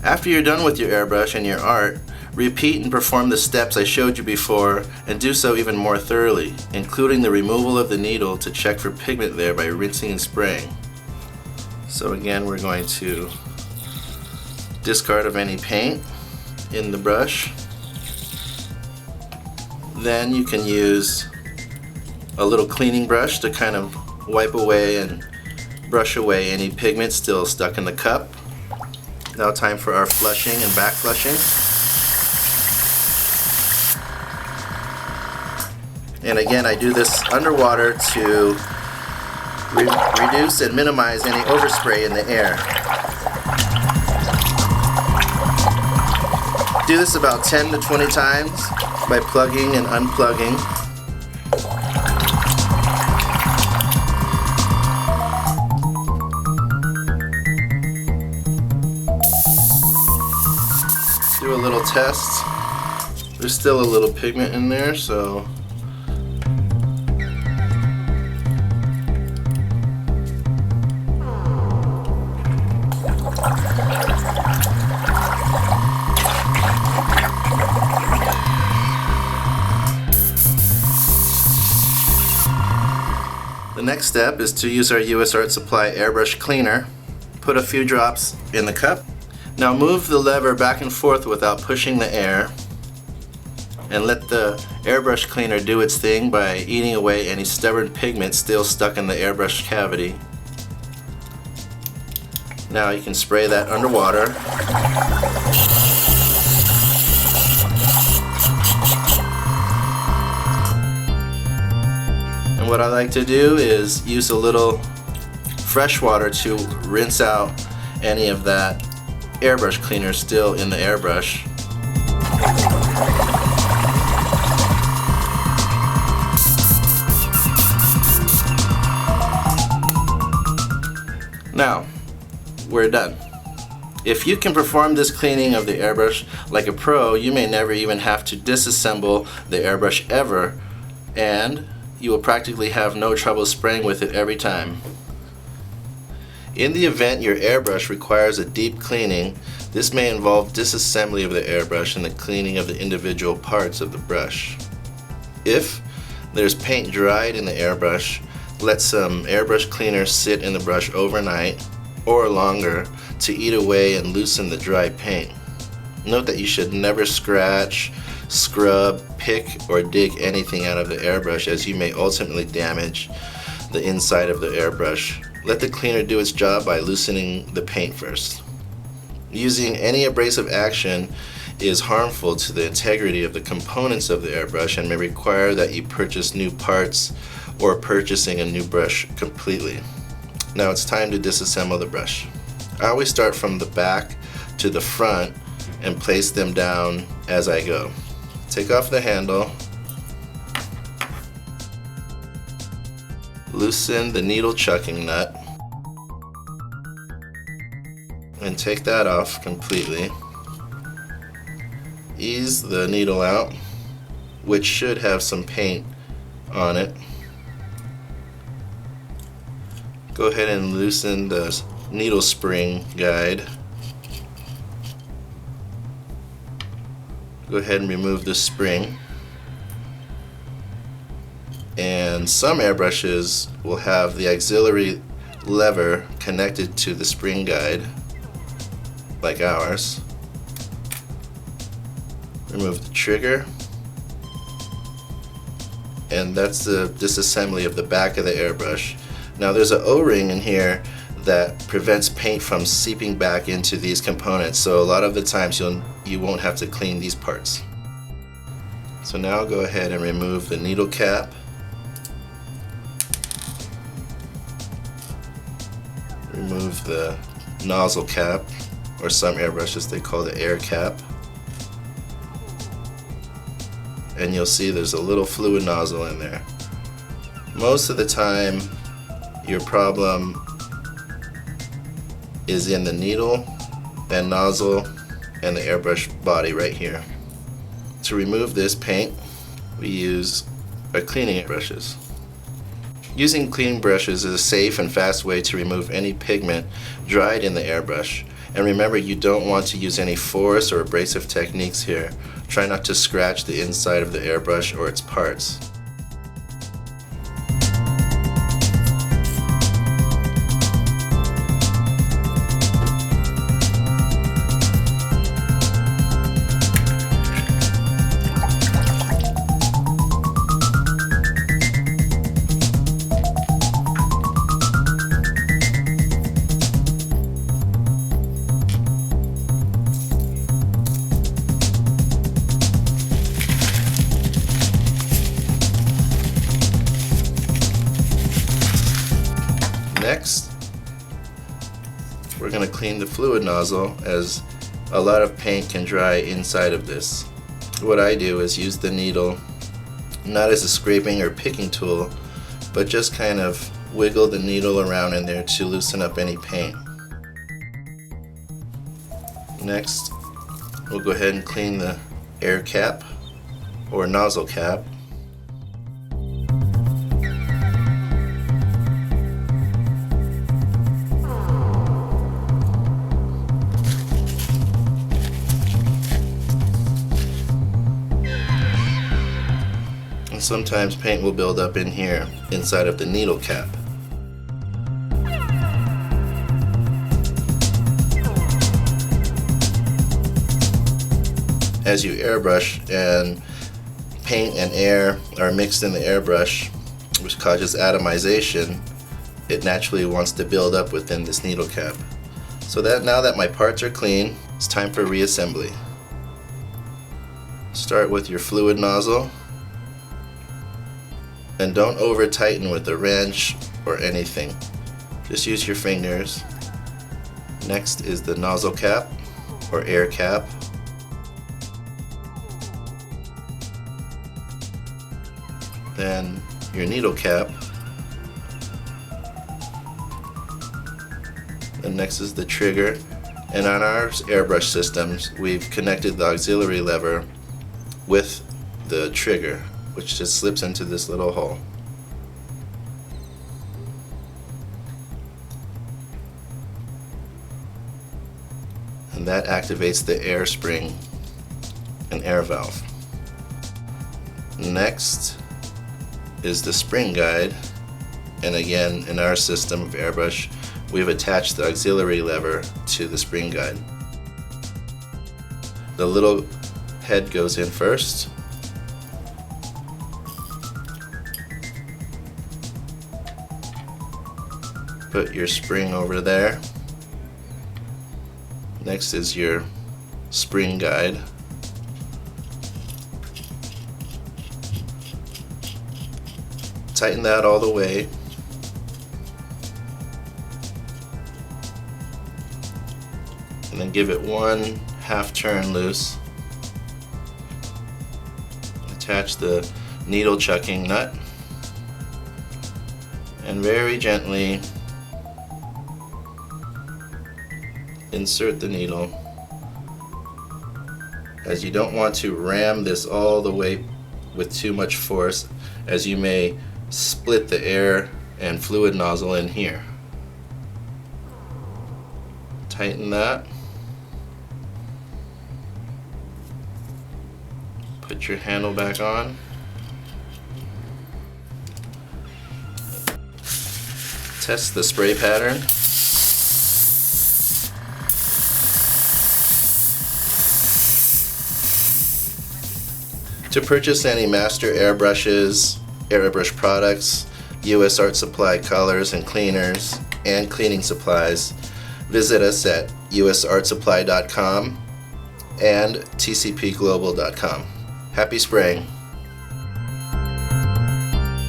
After you're done with your airbrush and your art, repeat and perform the steps I showed you before and do so even more thoroughly, including the removal of the needle to check for pigment there by rinsing and spraying. So again, we're going to discard of any paint in the brush. Then you can use a little cleaning brush to kind of wipe away and brush away any pigment still stuck in the cup. Now time for our flushing and back flushing. And again, I do this underwater to reduce and minimize any overspray in the air. Do this about 10 to 20 times by plugging and unplugging. Do a little test. There's still a little pigment in there, so the next step is to use our US Art Supply Airbrush Cleaner. Put a few drops in the cup. Now move the lever back and forth without pushing the air, and let the airbrush cleaner do its thing by eating away any stubborn pigment still stuck in the airbrush cavity. Now you can spray that underwater. And what I like to do is use a little fresh water to rinse out any of that airbrush cleaner still in the airbrush. Now, we're done. If you can perform this cleaning of the airbrush like a pro, you may never even have to disassemble the airbrush ever, and you will practically have no trouble spraying with it every time. In the event your airbrush requires a deep cleaning, this may involve disassembly of the airbrush and the cleaning of the individual parts of the brush. If there's paint dried in the airbrush, let some airbrush cleaner sit in the brush overnight or longer to eat away and loosen the dry paint. Note that you should never scratch, scrub, pick, or dig anything out of the airbrush, as you may ultimately damage the inside of the airbrush. Let the cleaner do its job by loosening the paint first. Using any abrasive action is harmful to the integrity of the components of the airbrush and may require that you purchase new parts or purchasing a new brush completely. Now it's time to disassemble the brush. I always start from the back to the front and place them down as I go. Take off the handle, loosen the needle chucking nut, and take that off completely. Ease the needle out, which should have some paint on it. Go ahead and loosen the needle spring guide. Go ahead and remove the spring. And some airbrushes will have the auxiliary lever connected to the spring guide, like ours. Remove the trigger. And that's the disassembly of the back of the airbrush. Now there's an O-ring in here that prevents paint from seeping back into these components, so a lot of the times you won't have to clean these parts. So now I'll go ahead and remove the needle cap. Remove the nozzle cap, or some airbrushes they call the air cap. And you'll see there's a little fluid nozzle in there. Most of the time your problem is in the needle and nozzle and the airbrush body right here. To remove this paint, we use our cleaning brushes. Using cleaning brushes is a safe and fast way to remove any pigment dried in the airbrush, And remember, you don't want to use any force or abrasive techniques here. Try not to scratch the inside of the airbrush or its parts. Next, we're going to clean the fluid nozzle, as a lot of paint can dry inside of this. What I do is use the needle not as a scraping or picking tool, but just kind of wiggle the needle around in there to loosen up any paint. Next, we'll go ahead and clean the air cap or nozzle cap. Sometimes paint will build up in here inside of the needle cap. As you airbrush and paint and air are mixed in the airbrush, which causes atomization, it naturally wants to build up within this needle cap. So that now that my parts are clean, it's time for reassembly. Start with your fluid nozzle. And don't over tighten with a wrench or anything. Just use your fingers. Next is the nozzle cap or air cap. Then your needle cap. And next is the trigger. And on our airbrush systems, we've connected the auxiliary lever with the trigger, which just slips into this little hole. And that activates the air spring and air valve. Next is the spring guide, and again, in our system of airbrush, we've attached the auxiliary lever to the spring guide. The little head goes in first. Put your spring over there. Next is your spring guide. Tighten that all the way. And then give it one half turn loose. Attach the needle chucking nut. And very gently insert the needle, as you don't want to ram this all the way with too much force, as you may split the air and fluid nozzle in here. Tighten that. Put your handle back on. Test the spray pattern. To purchase any master airbrushes, airbrush products, US Art Supply colors and cleaners, and cleaning supplies, visit us at usartsupply.com and tcpglobal.com. Happy spraying!